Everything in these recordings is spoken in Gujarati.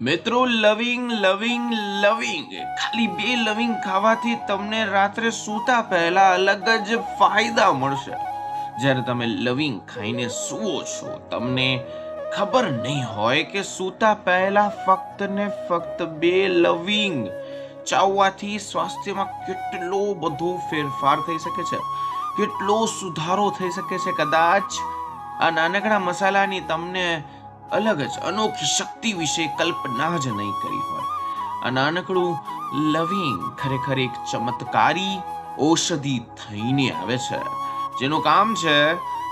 મિત્રો, લવિંગ લવિંગ લવિંગ ખાલી 2 લવિંગ ખાવાથી તમને રાત્રે સૂતા પહેલા અલગ જ ફાયદા મળશે. જ્યારે તમે લવિંગ ખાઈને સૂવો છો, તમને ખબર નહીં હોય કે સૂતા પહેલા ફક્ત ને ફક્ત 2 લવિંગ ચાવવાથી સ્વાસ્થ્યમાં કેટલો બધો ફેરફાર થઈ શકે છે, કેટલો સુધારો થઈ શકે છે. કદાચ આ નાનકડા મસાલાની તમને અલગ જ અનોખી શક્તિ વિશે કલ્પના જ નહીં કરી હોય. આ નાનકડું લવિંગ ખરેખર એક ચમત્કારી ઔષધિ થઈને આવે છે, જેનું કામ છે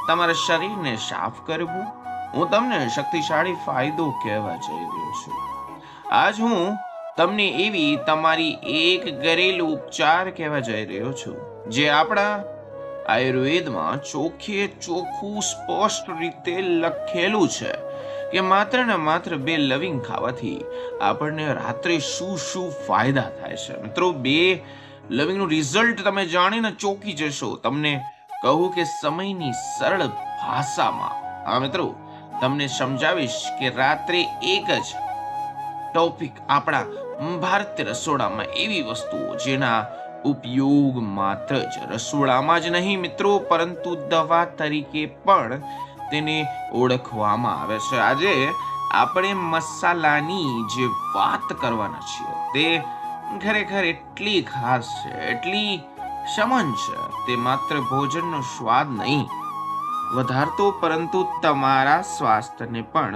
તમારા શરીરને સાફ કરવું. હું તમને શક્તિશાળી ફાયદો કહેવા જઈ રહ્યો છું. આજ હું તમને એવી તમારી એક ઘરેલું ઉપચાર કહેવા જઈ રહ્યો છું, જે આપણા આયુર્વેદમાં ચોખ્ખું સ્પષ્ટ રીતે લખેલું છે કે માત્ર ને માત્ર 2 લવિંગ ખાવાથી આપણને રાત્રે શું ફાયદા થાય છે. મિત્રો, 2 લવિંગનું રિઝલ્ટ તમે જાણીને ચોંકી જશો. તમને કહું કે સમયની સરળ ભાષામાં મિત્રો તમને સમજાવીશ કે રાત્રે એક જ ટોપિક આપણા ભારતીય રસોડામાં એવી વસ્તુઓ જેના ઉપયોગ માત્ર જ રસોડામાં જ નહીં મિત્રો, પરંતુ દવા તરીકે પણ તેને ઓળખવામાં આવે છે. આજે આપણે મસાલાની જે વાત કરવાના છીએ તે ખરેખર એટલી ખાસ છે, એટલી સમન છે. તે માત્ર ભોજનનો સ્વાદ નહીં વધારતો, પરંતુ તમારા સ્વાસ્થ્યને પણ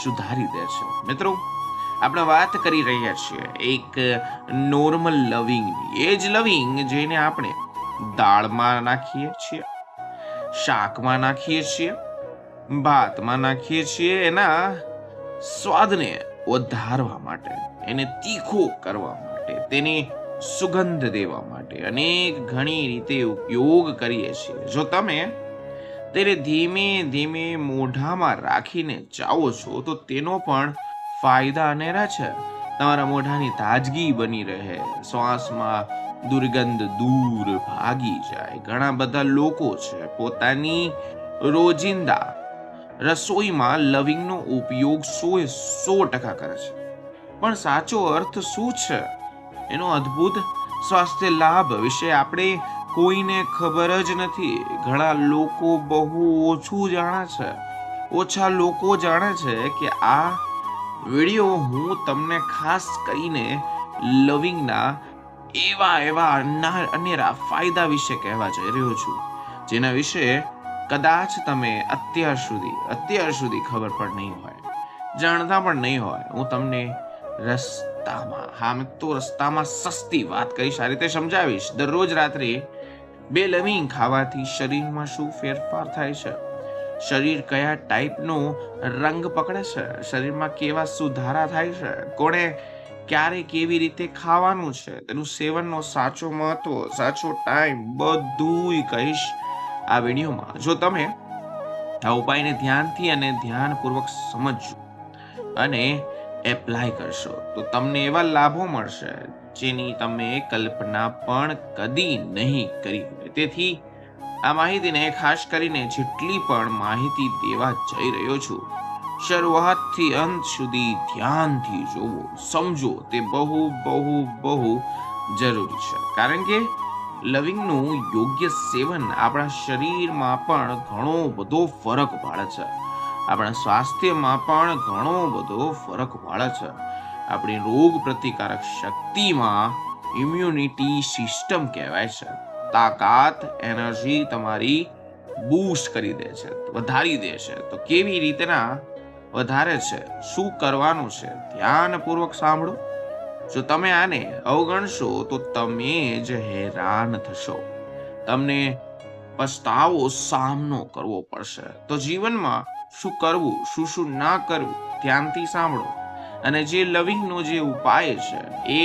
સુધારી દે છે. મિત્રો, આપણે વાત કરી રહ્યા છીએ એક નોર્મલ લવિંગની. એ જ લવિંગ જેને આપણે દાળમાં નાખીએ છીએ, શાકમાં નાખીએ છીએ, ભાતમાં નાખીએ છીએ, એના સ્વાદને વધારવા માટે, એને તીખો કરવા માટે, તેની સુગંધ દેવા માટે અનેક ઘણી રીતે ઉપયોગ કરીએ છીએ. જો તમે તેને ધીમે ધીમે મોઢામાં રાખીને ચાવો છો તો તેનો પણ ફાયદા અનેરા છે. તમારા મોઢાની તાજગી બની રહે, શ્વાસમાં દુર્ગંધ દૂર ભાગી જાય. ઘણા બધા લોકો છે પોતાની રોજિંદા રસોઈમાં લવિંગનો ઉપયોગ 100% કરે છે, પણ સાચો અર્થ શું છે એનો અદ્ભુત સ્વાસ્થ્ય લાભ વિશે આપણે કોઈને ખબર જ નથી. ઘણા લોકો બહુ ઓછા લોકો જાણે છે કે આ વિડીયો હું તમને ખાસ કરીને લવિંગના એવા અનેરા ફાયદા વિશે કહેવા જઈ રહ્યો છું, જેના વિશે કદાચ તમે અત્યાર સુધી ખબર પણ નહીં હોય, જાણતા પણ નહીં હોય. હું તમને રસ્તામાં સસ્તી વાત કરીશ, આ રીતે સમજાવીશ. દરરોજ રાત્રે 2 લવિંગ ખાવાથી શરીરમાં શું ફેરફાર થાય છે, શરીર કયા ટાઈપનો રંગ પકડે છે, શરીરમાં કેવા સુધારા થાય છે, કોણે ક્યારે કેવી રીતે ખાવાનું છે, તેનું સેવનનો સાચો મહત્વ, સાચો ટાઈમ બધું કહીશ આ વિડીયોમાં. જો તમે આ ઉપાયને ધ્યાનથી અને ધ્યાનપૂર્વક સમજજો અને એપ્લાય કરશો તો તમને એવા લાભો મળશે જેની તમે કલ્પના પણ કદી નહીં કરી હોય. તેથી આ માહિતીને ખાસ કરીને જેટલી પણ માહિતી દેવા જઈ રહ્યો છું, શરૂઆતથી અંત સુધી ધ્યાનથી જોવો, સમજો. તે બહુ જરૂરી છે, કારણ કે લવિંગનું યોગ્ય સેવન આપણા શરીરમાં પણ ઘણો બધો ફરક પાડે છે, આપણા સ્વાસ્થ્યમાં પણ ઘણો બધો ફરક પાડે છે. આપણી રોગ પ્રતિકારક શક્તિમાં ઇમ્યુનિટી સિસ્ટમ કહેવાય છે, તાકાત, એનર્જી તમારી બૂસ્ટ કરી દે છે, વધારી દે છે. તો કેવી રીતના વધારે છે, શું કરવાનું છે, ધ્યાનપૂર્વક સાંભળો. જો તમે આને અવગણશો તો તમે જ હેરાન થશો, તમને પસ્તાવો સામનો કરવો પડશે. તો જીવનમાં શું કરવું, શું ના કરવું, ધ્યાનથી સાંભળો. અને જે લવિંગનો જે ઉપાય છે એ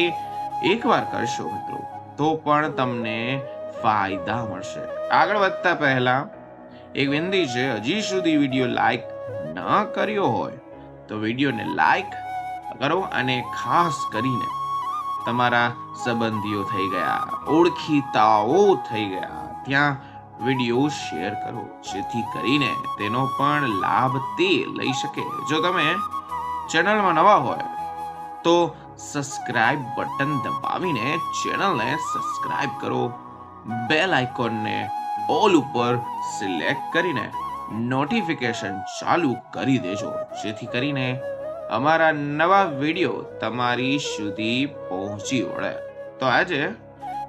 એકવાર કરશો મિત્રો તો પણ તમને ફાયદા મળશે. આગળ વધતા પહેલા એક વિનંતી છે, હજી સુધી વિડીયો લાઈક ન કર્યો હોય તો વિડીયોને લાઈક કરો, અને ખાસ કરીને તમારા સંબંધીઓ થઈ ગયા, ઓળખીતાઓ થઈ ગયા, ત્યાં વિડીયો શેર કરો, જેથી કરીને તેનો પણ લાભ તે લઈ શકે. જો તમે ચેનલમાં નવા હોય તો સબસ્ક્રાઇબ બટન દબાવીને ચેનલને સબસ્ક્રાઇબ કરો, બેલ આઇકોનને ઓલ ઉપર સિલેક્ટ કરીને નોટિફિકેશન ચાલુ કરી દેજો, જેથી કરીને અમારા નવા વિડીયો તમારી સુધી પહોંચી વળે. તો આજે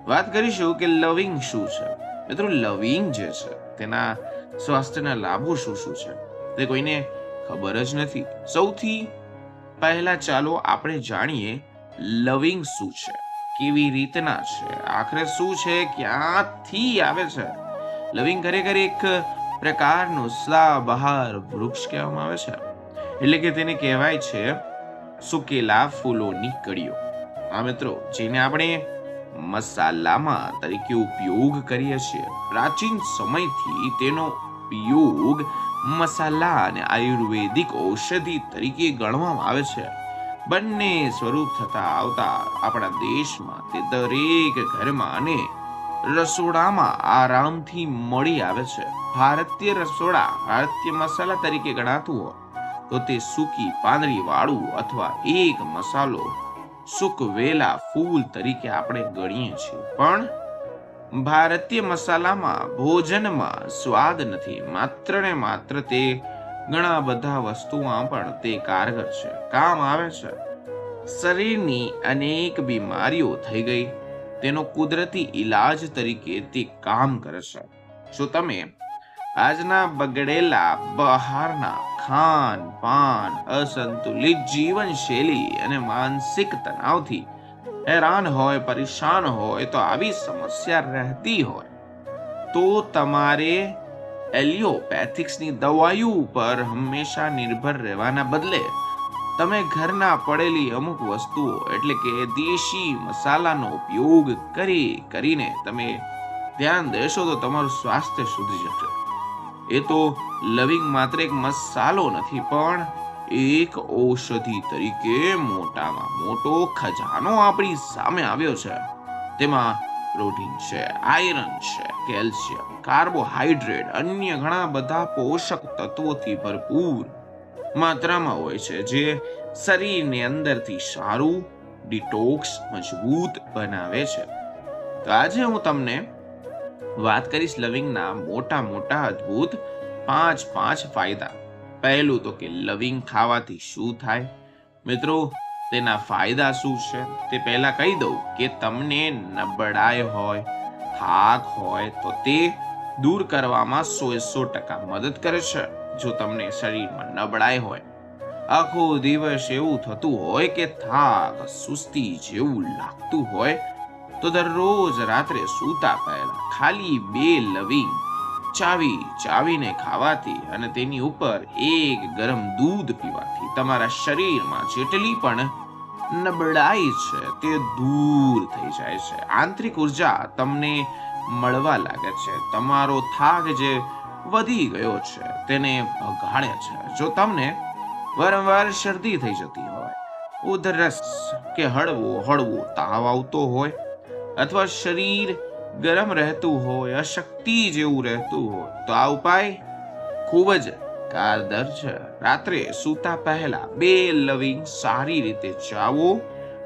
વાત કરીશું કે લવિંગ શું છે. મિત્રો, લવિંગ જે છે તેના સ્વાસ્થ્યના લાભો શું શું છે તે કોઈને ખબર જ નથી. સૌથી પહેલા ચાલો આપણે જાણીએ લવિંગ શું છે, કેવી રીતના છે, આખરે શું છે, ક્યાંથી આવે છે. લવિંગ ખરેખર એક પ્રકારનું સદાબહાર વૃક્ષ કહેવામાં આવે છે. એટલે કે તેને કહેવાય છે સુકેલા ફૂલોની કળીઓ. આ મિત્રો, જેને આપણે મસાલામાં તરીકે ઉપયોગ કરીએ છીએ. પ્રાચીન સમયથી તેનો ઉપયોગ મસાલા અને આયુર્વેદિક ઔષધિ તરીકે ગણવામાં આવે છે. બંને સ્વરૂપ થતા આવતા આપણા દેશમાં તે દરેક ઘરમાં અને રસોડામાં આરામથી મળી આવે છે. ભારતીય રસોડા ભારતીય મસાલા તરીકે ગણાતું હોય તો તે સૂકી પાંદડી વાળું અથવા એક મસાલો સૂકવેલા ફૂલ તરીકે આપણે ગણીએ છીએ. પણ ભારતીય મસાલામાં ભોજનમાં સ્વાદ નથી, માત્ર ને માત્ર તે ઘણા બધા વસ્તુઓમાં પણ તે કારગર છે, કામ આવે છે. શરીરની અનેક બીમારીઓ થઈ ગઈ, તેનો કુદરતી ઈલાજ તરીકે તે કામ કરે છે. જો તમે આજના બગડેલા બહારના ખાન પાન, અસંતુલિત જીવનશૈલી અને માનસિક તણાવથી હેરાન હોય, પરેશાન હોય, તો આવી સમસ્યા રહેતી હોય તો તમારે એલિયોપેથિક્સની દવાઓ ઉપર હંમેશા નિર્ભર રહેવાના બદલે તમે ઘરના પડેલી અમુક વસ્તુઓ એટલે કે દેશી મસાલાનો ઉપયોગ કરીને તમે ધ્યાન દેશો તો તમારું સ્વાસ્થ્ય સુધરી જશે. એ તો લવિંગ માત્ર એક મસાલો નથી, પણ એક ઔષધિ તરીકે મોટામાં મોટો ખજાનો આપણી સામે આવ્યો છે. તેમાં પ્રોટીન છે, આયરન છે, કેલ્શિયમ, કાર્બોહાઈડ્રેટ, અન્ય ઘણા બધા પોષક તત્વોથી ભરપૂર માત્રામાં હોય છે, જે શરીરને અંદરથી સારું ડિટોક્સ મજબૂત બનાવે છે. તો આજે હું તમને વાત કરીશ લવિંગના મોટા મોટા અદ્ભુત 5 ફાયદા. પહેલું તો કે લવિંગ ખાવાથી શું થાય. મિત્રો, તેના ફાયદા શું છે તે પહેલા કહી દઉં કે તમને નબળાઈ હોય, થાક હોય તો તે દૂર કરવામાં 100% મદદ કરે છે. જો તમને શરીરમાં નબળાઈ હોય, આખો દિવસ એવું થતું હોય કે થાક, સુસ્તી જેવું લાગતું હોય, તો દરરોજ રાત્રે સૂતા પહેલા ખાલી 2 લવિંગ ચાવીને ખાવાથી અને તેની ઉપર એક ગરમ દૂધ પીવાથી તમારા શરીરમાં જેટલી પણ નબળાઈ છે તે દૂર થઈ જાય છે. આંતરિક ઉર્જા તમને મળવા લાગે છે. તમારો થાક જે વધી ગયો છે તેને ભગાડે છે. જો તમને વારંવાર શરદી થઈ જતી હોય, ઉધરસ કે હળવો તાવ આવતો હોય, અથવા શરીર ગરમ રહેતું હોય, અશક્તિ જેવું રહેતું હોય, તો આ ઉપાય ખૂબ જ કારગર છે. રાત્રે સૂતા પહેલા 2 લવિંગ સારી રીતે ચાવો,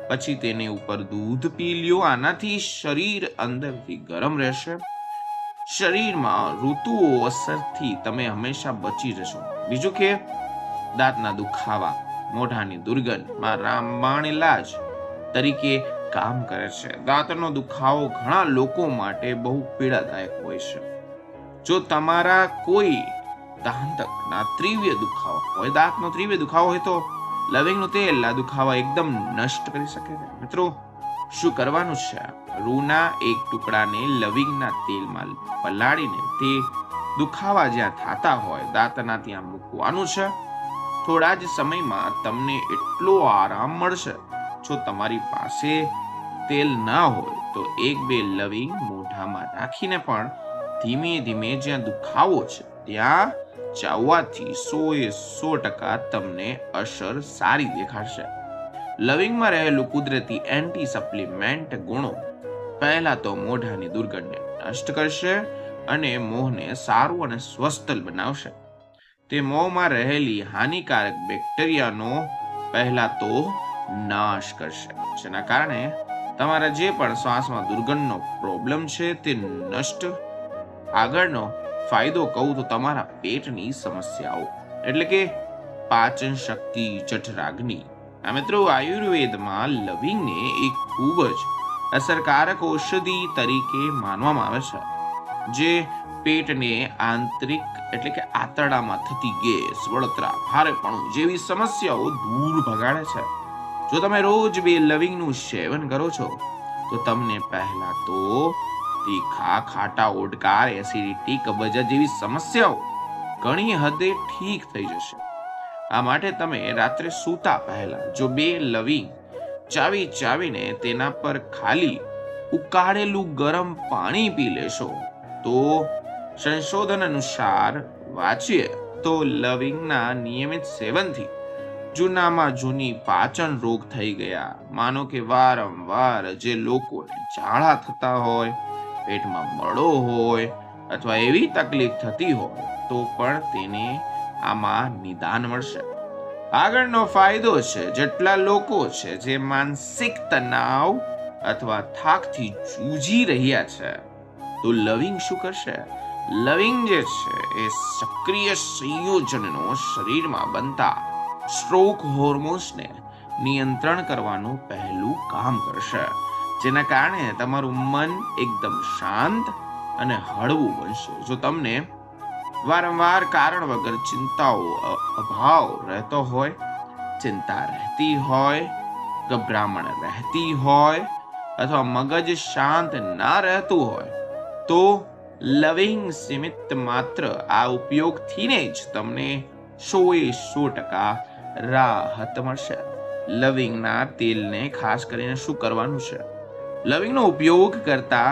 પછી તેની ઉપર દૂધ પી લ્યો. આનાથી શરીર અંદરથી ગરમ રહેશે. શરીરમાં ઋતુઓ અસરથી તમે હંમેશા બચી જશો. બીજું કે દાંતના દુખાવા, મોઢાની દુર્ગંધમાં રામબાણ ઇલાજ તરીકે કામ કરે છે. દાંતનો દુખાવો ઘણા લોકો માટે બહુ પીડાદાયક હોય છે. જો તમારા કોઈ દાંતના તીવ્ર દુખાવો હોય તો લવિંગનું તેલ આ દુખાવા એકદમ નષ્ટ કરી શકે છે. મિત્રો, શું કરવાનું છે? રૂના એક ટુકડાને લવિંગના તેલમાં પલાળીને તે દુખાવા જ્યાં થતા હોય દાંતના ત્યાં મૂકવાનું છે. થોડા જ સમયમાં તમને એટલો આરામ મળશે. જો તમારી પાસે તેલ ના હોય તો 1-2 લવિંગ મોઢામાં રાખીને પણ ધીમે ધીમે જ્યાં દુખાવો છે ત્યાં ચાવવાથી 100% તમને અસર સારી દેખાશે. લવિંગમાં રહેલું કુદરતી એન્ટી સપ્લિમેન્ટ ગુણો પહેલા તો મોઢાની દુર્ગંધને નષ્ટ કરશે અને મોંને સારું અને સ્વસ્થ બનાવશે. તે મોંમાં રહેલી હાનિકારક બેક્ટેરિયાનો પહેલા તો નાશ કરશે, જેના કારણે તમારા જે પણ શ્વાસમાં દુર્ગંધનો પ્રોબ્લેમ છે તે નષ્ટ. આગળનો ફાયદો કહું તો તમારા પેટની સમસ્યાઓ એટલે કે પાચન શક્તિ, જઠરાગ્નિ. આ મિત્રો, આયુર્વેદમાં લવિંગને એક ખૂબ જ અસરકારક ઔષધિ તરીકે માનવામાં આવે છે, જે પેટને આંતરિક એટલે કે આંતરડામાં થતી ગેસ, બળતરા, ભારેપણું જેવી સમસ્યાઓ દૂર ભગાડે છે. જો તમે રોજ 2 લવિંગનું સેવન કરો છો તો તમને પહેલા તો તીખા, ખાટા ઓડકાર, એસિડિટી, કબજિયાત જેવી સમસ્યાઓ ઘણી હદે ઠીક થઈ જશે. આ માટે તમે રાત્રે સૂતા પહેલા જો 2 લવિંગ ચાવીને તેના પર ખાલી ઉકાળેલું ગરમ પાણી પી લેશો તો સંશોધન અનુસાર વાંચીએ તો લવિંગના નિયમિત સેવનથી જૂનામાં જૂની પાચન રોગ થઈ ગયા, માનો કે વારંવાર જે લોકોને ઝાડા થતા હોય, પેટમાં મળો હોય અથવા એવી તકલીફ થતી હોય તો પણ તેને આમાં નિદાન મળશે. આગળનો ફાયદો છે, જેટલા લોકો છે જે માનસિક તણાવ અથવા થાકથી જૂજી રહ્યા છે તો લવિંગ શું કરશે? લવિંગ જે છે એ સક્રિય સંયોજનનો શરીરમાં બનતા સ્ટ્રોક હોર્મોન્સને નિયંત્રણ કરવાનું પહેલું કામ કરશે, જેના કારણે તમારું મન એકદમ શાંત અને હળવું બનશે. જો તમને વારંવાર કારણ વગર ચિંતાઓ અભાવ રહેતો હોય, ચિંતા રહેતી હોય, ગભરામણ રહેતી હોય અથવા મગજ શાંત ના રહેતું હોય તો લવિંગ સીમિત માત્ર આ ઉપયોગથી જ તમને 100% રાહત મળશે. લવિંગના તેલને ખાસ કરીને શું કરવાનું છે? લવિંગનો ઉપયોગ કરતા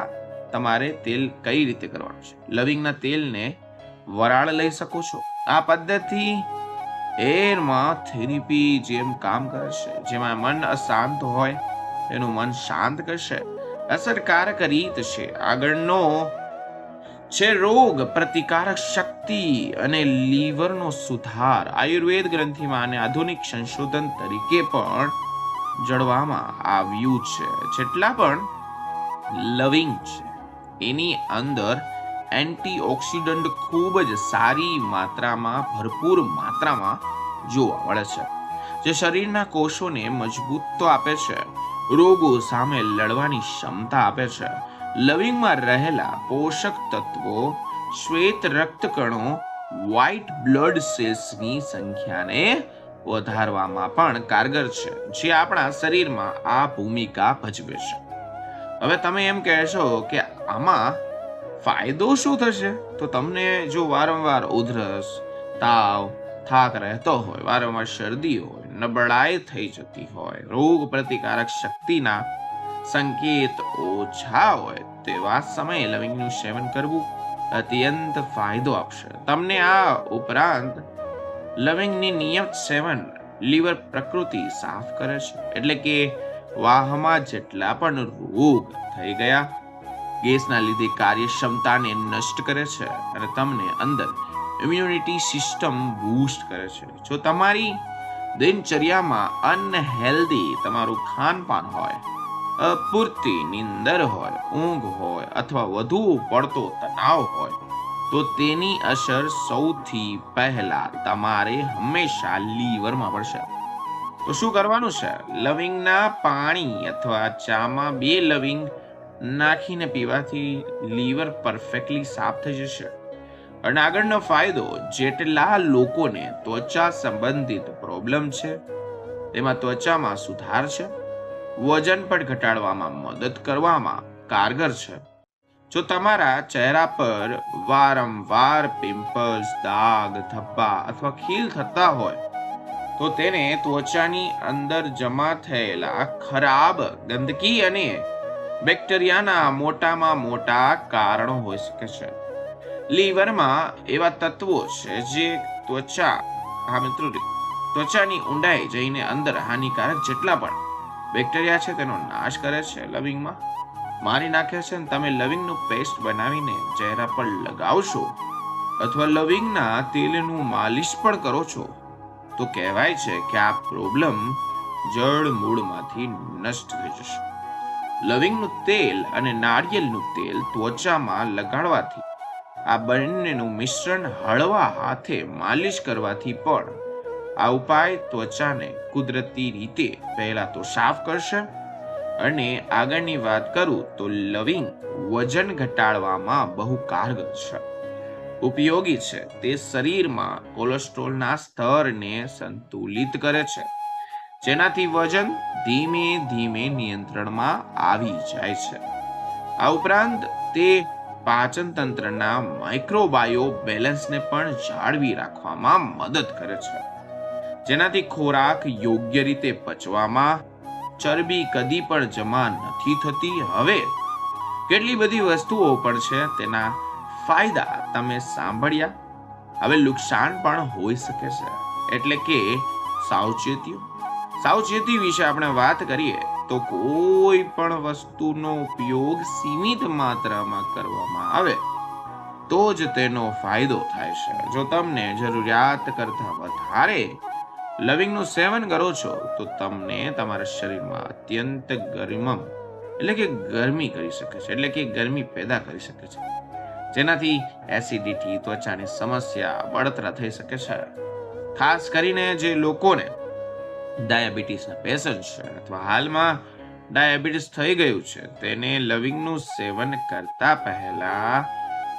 તમારે તેલ કઈ રીતે કરવાનું છે? લવિંગના તેલને વરાળ લઈ શકો છો. આ પદ્ધતિ એરમાં થેરેપી જેમ કામ કરશે, જેમાં મન અશાંત હોય તેનું મન શાંત કરશે. અસરકારક રીત છે. આગળનો છે રોગ પ્રતિકારક શક્તિ અને લીવરનો સુધાર. આયુર્વેદ ગ્રંથિમાં અને આધુનિક સંશોધન તરીકે પણ જડવામાં આવ્યું છે. જેટલા પણ લવિંગ છે એની અંદર એન્ટીઓક્સિડન્ટ ખૂબ જ સારી માત્રામાં, ભરપૂર માત્રામાં જોવા મળે છે, જે શરીરના કોષોને મજબૂત તો આપે છે, રોગો સામે લડવાની ક્ષમતા આપે છે. લવિંગમાં રહેલા પોષક તત્વો શ્વેત રક્તકણો, વ્હાઇટ બ્લડ સેલ્સની સંખ્યાને વધારવામાં પણ કારગર છે, જે આપણા શરીરમાં આ ભૂમિકા ભજવે છે. હવે તમે એમ કહેશો કે આમાં ફાયદો શું થશે? તો તમને જો વારંવાર ઉધરસ, તાવ, થાક રહેતો હોય, વારંવાર શરદી હોય, નબળાઈ થઈ જતી હોય, રોગ પ્રતિકારક શક્તિના સંકેત ઓછા હોય તેવા સમયે લવિંગનું સેવન કરવું અત્યંત ફાયદો આપશે તમને. આ ઉપરાંત લવિંગની નિયમિત સેવન લીવર પ્રકૃતિ સાફ કરે છે, એટલે કે વાહમાં જેટલા પણ રોગ થઈ ગયા, ગેસના લીધે કાર્યક્ષમતાને નષ્ટ કરે છે અને તમને અંદર ઇમ્યુનિટી સિસ્ટમ બૂસ્ટ કરે છે. જો તમારી દિનચર્યામાં અનહેલ્ધી તમારું ખાનપાન હોય, અપૂરતી નીંદર હોય, ઊંઘ હોય અથવા વધુ પડતો તણાવ હોય તો તેની અસર સૌથી પહેલા તમારે હંમેશા લીવરમાં પડશે. તો શું કરવાનું છે? લવિંગના પાણી અથવા ચામાં 2 લવિંગ નાખીને પીવાથી લીવર પરફેક્ટલી સાફ થઈ જશે. અને આગળનો ફાયદો, જેટલા લોકોને ત્વચા સંબંધિત પ્રોબ્લેમ છે તેમાં ત્વચામાં સુધાર છે, વજન પણ ઘટાડવામાં મદદ કરવામાં કારગર છે. જો તમારા ચહેરા પર વારંવાર પિમ્પલ્સ, દાગ, ધબ્બા અથવા ખીલ થતા હોય તો તેને ત્વચાની અંદર જમા થયેલા ખરાબ ગંદકી અને બેક્ટેરિયાના મોટામાં મોટા કારણો હોઈ શકે છે. લીવરમાં એવા તત્વો છે જે ત્વચાની ઊંડાઈ જઈને અંદર હાનિકારક જેટલા પણ બેક્ટેરિયા છે તેનો નાશ કરે છે, લવિંગમાં મારી નાખે છે. તમે લવિંગનું પેસ્ટ બનાવીને ચહેરા પર લગાવશો અથવા લવિંગના તેલનું માલિશ પણ કરો છો તો કહેવાય છે કે આ પ્રોબ્લેમ જળ મૂળમાંથી નષ્ટ થઈ જશે. લવિંગનું તેલ અને નારિયેળનું તેલ ત્વચામાં લગાડવાથી, આ બંનેનું મિશ્રણ હળવા હાથે માલિશ કરવાથી પણ આ ઉપાય ત્વચાને કુદરતી રીતે પહેલા તો સાફ કરશે. અને આગળની વાત કરું તો લવિંગ વજન ઘટાડવામાં બહુ કારગર છે, ઉપયોગી છે. તે શરીરમાં કોલેસ્ટ્રોલના સ્તરને સંતુલિત કરે છે, જેનાથી વજન ધીમે ધીમે નિયંત્રણમાં આવી જાય છે. આ ઉપરાંત તે પાચન તંત્રના માઇક્રોબાયો બેલેન્સને પણ જાળવી રાખવામાં મદદ કરે છે, જેનાથી ખોરાક યોગ્ય રીતે પચવામાં, ચરબી કદી પણ જમા નથી થતી. હવે કેટલી બધી વસ્તુઓ પણ છે, તેના ફાયદા તમે સાંભળ્યા. હવે નુકસાન પણ હોઈ શકે છે, એટલે કે સાવચેતી વિશે આપણે વાત કરીએ તો કોઈ પણ વસ્તુનો ઉપયોગ સીમિત માત્રામાં કરવામાં આવે તો જ તેનો ફાયદો થાય છે. જો તમને જરૂરિયાત કરતા વધારે લવિંગનું સેવન કરો છો તો તમને તમારા શરીરમાં અત્યંત ગરમી કરી શકે છે, એટલે કે ગરમી પેદા કરી શકે છે, જેનાથી એસિડિટી, ત્વચાની સમસ્યા, બળતરા થઈ શકે છે. ખાસ કરીને જે લોકોને ડાયાબિટીસના પેશન્ટ છે અથવા હાલમાં ડાયાબિટીસ થઈ ગયું છે, તેને લવિંગનું સેવન કરતા પહેલા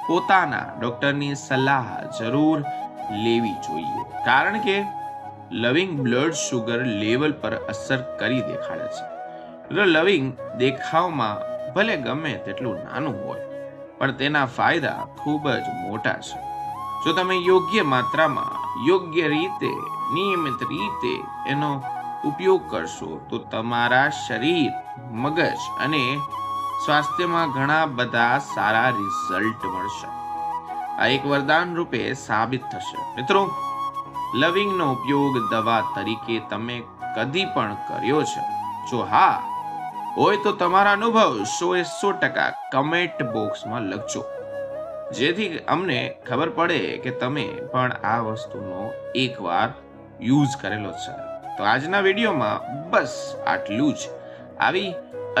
પોતાના ડોક્ટરની સલાહ જરૂર લેવી જોઈએ, કારણ કે લવિંગ બ્લડ શુગર લેવલ પર અસર કરી દેખાડે છે. લવિંગ દેખાવમાં ભલે ગમે તેટલું નાનું હોય, પણ તેના ફાયદા ખૂબ જ મોટા છે. જો તમે યોગ્ય માત્રામાં, યોગ્ય રીતે, નિયમિત રીતે એનો ઉપયોગ કરશો તો તમારા શરીર, મગજ અને સ્વાસ્થ્યમાં ઘણા બધા સારા રિઝલ્ટ મળશે. આ એક વરદાન રૂપે સાબિત થશે. મિત્રો, લવિંગનો ઉપયોગ દવા તરીકે તમે કદી પણ કર્યો છે? જો હા હોય તો તમારા અનુભવ 100% કમેન્ટ બોક્સમાં લખજો, જેથી અમને ખબર પડે કે તમે પણ આ વસ્તુનો એકવાર યુઝ કરેલો છે. તો આજના વિડીયોમાં બસ આટલું જ. આવી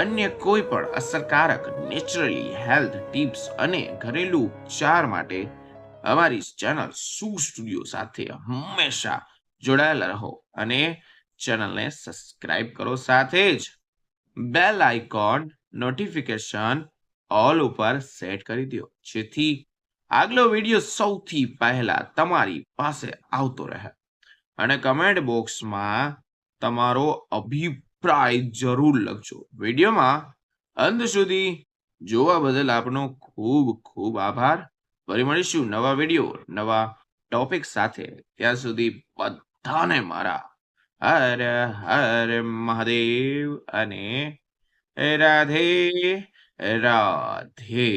અન્ય કોઈ પણ અસરકારક નેચરલી હેલ્થ ટિપ્સ અને ઘરેલું ઉપચાર માટે અમારી ચેનલ સુ સ્ટુડિયો સાથે હંમેશા જોડાયેલા રહો અને ચેનલને સબસ્ક્રાઇબ કરો. સાથે જ બેલ આઇકોન નોટિફિકેશન ઓલ ઉપર સેટ કરી દો, જેથી આગલો વિડીયો સૌથી પહેલા તમારી પાસે આવતો રહે. અને કમેન્ટ બોક્સમાં તમારો અભિપ્રાય જરૂર લખજો. વિડીયોમાં અંત સુધી જોવા બદલ આપનો ખૂબ ખૂબ આભાર. ફરી મળીશું નવા વિડીયો, નવા ટોપિક સાથે. ત્યાં સુધી બધાને મારા હર હર મહાદેવ અને રાધે રાધે.